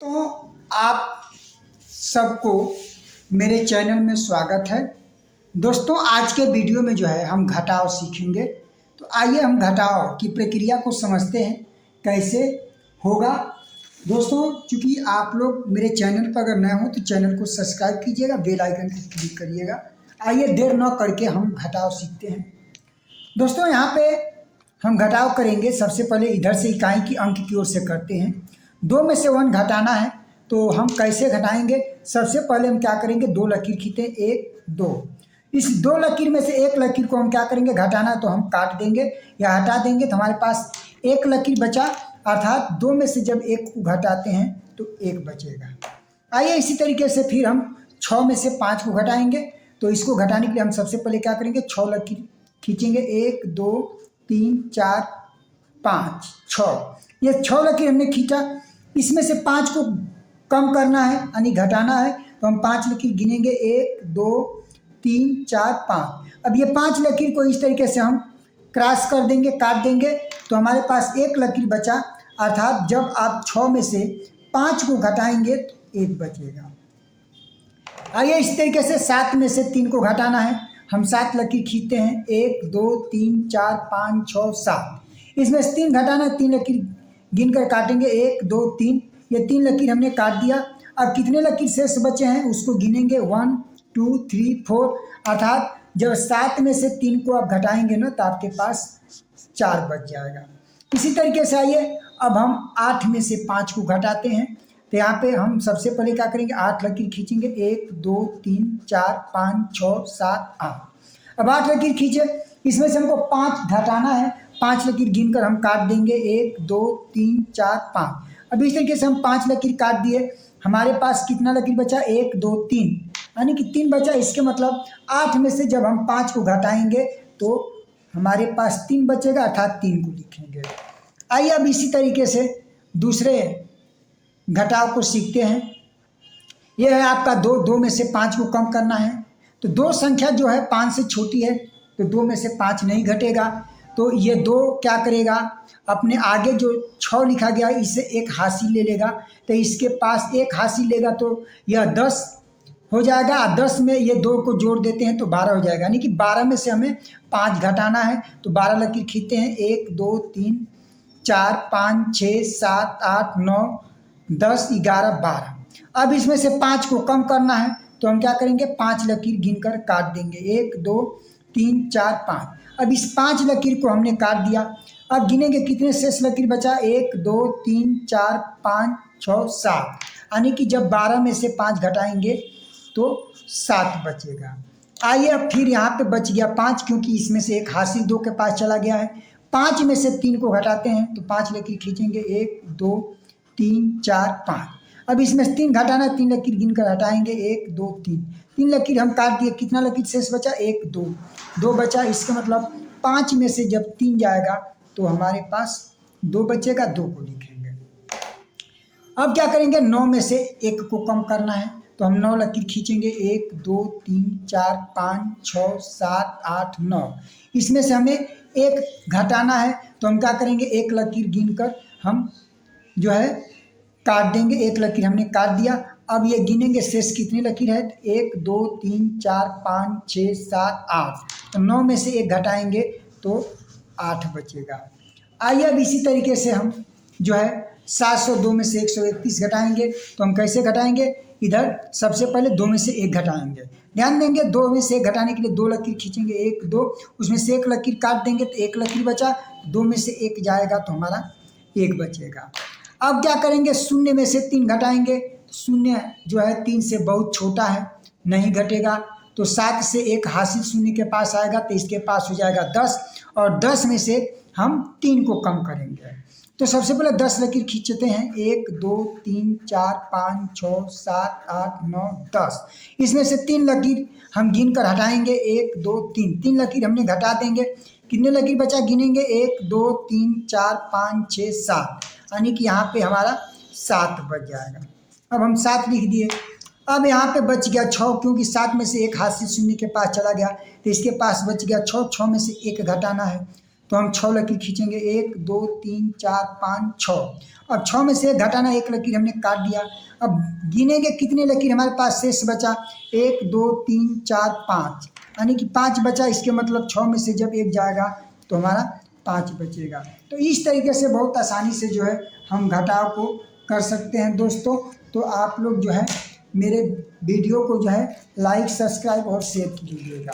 तो आप सबको मेरे चैनल में स्वागत है। दोस्तों आज के वीडियो में जो है हम घटाव सीखेंगे। तो आइए हम घटाव की प्रक्रिया को समझते हैं कैसे होगा। दोस्तों चूँकि आप लोग मेरे चैनल पर अगर नए हो तो चैनल को सब्सक्राइब कीजिएगा, बेल आइकन को क्लिक करिएगा। आइए देर न करके हम घटाव सीखते हैं। दोस्तों यहाँ पे हम घटाव करेंगे। सबसे पहले इधर से इकाई की अंक की ओर से करते हैं। 2 में से 1 घटाना है तो हम कैसे घटाएंगे। सबसे पहले हम क्या करेंगे, 2 लकीर खींचते हैं, 1 2। इस 2 लकीर में से एक लकीर को हम क्या करेंगे, घटाना तो हम काट देंगे या हटा देंगे तो हमारे पास एक लकीर बचा, अर्थात 2 में से जब 1 को घटाते हैं तो 1 बचेगा। आइए इसी तरीके से फिर हम 6 में से 5 को घटाएंगे। तो इसको घटाने के लिए हम सबसे पहले क्या करेंगे, 6 लकीर खींचेंगे, 1 2 3 4 5 6। ये 6 लकीर हमने खींचा। इसमें से 5 को कम करना है यानी घटाना है तो हम 5 लकीर गिनेंगे, 1 2 3 4 5। अब ये 5 लकीर को इस तरीके से हम क्रॉस कर देंगे, काट देंगे तो हमारे पास एक लकीर बचा, अर्थात जब आप 6 में से 5 को घटाएंगे तो 1 बचेगा। आइए इस तरीके से 7 में से 3 को घटाना है। हम 7 लकीर खींचते हैं, 1 2 3 4 5 6 7। इसमें से 3 घटाना है, 3 लकीर गिनकर काटेंगे, 1 2 3। ये 3 लकीर हमने काट दिया। अब कितने लकीर शेष बचे हैं उसको गिनेंगे, 1 2 3 4। अर्थात जब 7 में से 3 को आप घटाएंगे ना तो आपके पास 4 बच जाएगा। इसी तरीके से आइए अब हम 8 में से 5 को घटाते हैं। तो यहाँ पे हम सबसे पहले क्या करेंगे, 8 लकीर खींचेंगे, 1 2 3 4 5 6 7 8। अब 8 लकीर खींचे, इसमें से हमको 5 घटाना है। 5 लकीर गिनकर हम काट देंगे, 1 2 3 4 5। अब इस तरीके से हम 5 लकीर काट दिए। हमारे पास कितना लकीर बचा, 1 2 3, यानी कि 3 बचा। इसके मतलब 8 में से जब हम 5 को घटाएंगे तो हमारे पास 3 बचेगा, अर्थात 3 को लिखेंगे। आइए अब इसी तरीके से दूसरे घटाव को सीखते हैं। यह है आपका 2 में से 5 को कम करना है। तो 2 संख्या जो है 5 से छोटी है तो 2 में से 5 नहीं घटेगा। तो ये 2 क्या करेगा, अपने आगे जो 6 लिखा गया है इससे एक हासिल ले लेगा। तो इसके पास एक हासिल लेगा तो यह 10 हो जाएगा। 10 में ये 2 को जोड़ देते हैं तो 12 हो जाएगा, यानी कि 12 में से हमें 5 घटाना है। तो 12 लकीर खींचते हैं, 1 2 3 4 5 6 7 8 9 10 11 12। अब इसमें से 5 को कम करना है तो हम क्या करेंगे, 5 लकीर गिनकर काट देंगे, 1 2 3 4 5। अब इस 5 लकीर को हमने काट दिया। अब गिनेंगे कितने शेष लकीर बचा, 1 2 3 4 5 6 7, यानी कि जब 12 में से 5 घटाएंगे तो 7 बचेगा। आइए अब फिर यहाँ पे बच गया 5, क्योंकि इसमें से एक हासिल 2 के पास चला गया है। 5 में से 3 को घटाते हैं तो 5 लकीर खींचेंगे, 1 2 3 4 5। अब इसमें से 3 घटाना, 3 लकीर गिनकर हटाएंगे, 1 2 3। 3 लकीर हम काट दिए, कितना लकीर शेष बचा, 1 2 बचा। इसका मतलब 5 में से जब 3 जाएगा तो हमारे पास 2 बचेगा, 2 को लिखेंगे। अब क्या करेंगे, 9 में से 1 को कम करना है तो हम 9 लकीर खींचेंगे, 1 2 3 4 5 6 7 8 9। इसमें से हमें 1 घटाना है तो हम क्या करेंगे, 1 लकीर गिनकर हम जो है काट देंगे। 1 लकीर हमने काट दिया। अब ये गिनेंगे शेष कितनी लकीर है, 1 2 3 4 5 6 7 8। तो 9 में से 1 घटाएंगे तो 8 बचेगा। आइए अब इसी तरीके से हम जो है 702 में से 131 घटाएंगे। तो हम कैसे घटाएंगे, इधर सबसे पहले 2 में से 1 घटाएंगे। ध्यान देंगे, 2 में से 1 घटाने के लिए 2 लकीर खींचेंगे, 1 2, उसमें से 1 लकीर काट देंगे तो 1 लकीर बचा। 2 में से 1 जाएगा तो हमारा 1 बचेगा। अब क्या करेंगे, 0 में से 3 घटाएंगे। 0 जो है 3 से बहुत छोटा है, नहीं घटेगा। तो 7 से एक हासिल 0 के पास आएगा तो इसके पास हो जाएगा 10, और 10 में से हम 3 को कम करेंगे। तो सबसे पहले 10 लकीर खींचते हैं, 1 2 3 4 5 6 7 8 9 10। इसमें से 3 लकीर हम गिनकर हटाएंगे, 1 2 3। 3 लकीर हमने घटा देंगे, कितने लकीर बचा गिनेंगे, 1 2 3 4 5 6 7, यानी कि यहाँ पे हमारा 7 बच जाएगा। अब हम 7 लिख दिए। अब यहाँ पे बच गया 6, क्योंकि 7 में से एक हासिल 0 के पास चला गया तो इसके पास बच गया 6। 6 में से 1 घटाना है तो हम 6 लकीर खींचेंगे, 1 2 3 4 5 6। अब 6 में से एक घटाना, एक लकीर हमने काट दिया। अब गिनेंगे कितने लकीर हमारे पास शेष बचा, 1 2 3 4 5, यानी कि 5 बचा। इसके मतलब 6 में से जब एक जाएगा तो हमारा 5 बचेगा। तो इस तरीके से बहुत आसानी से जो है हम घटाव को कर सकते हैं दोस्तों। तो आप लोग जो है मेरे वीडियो को जो है लाइक, सब्सक्राइब और शेयर कीजिएगा।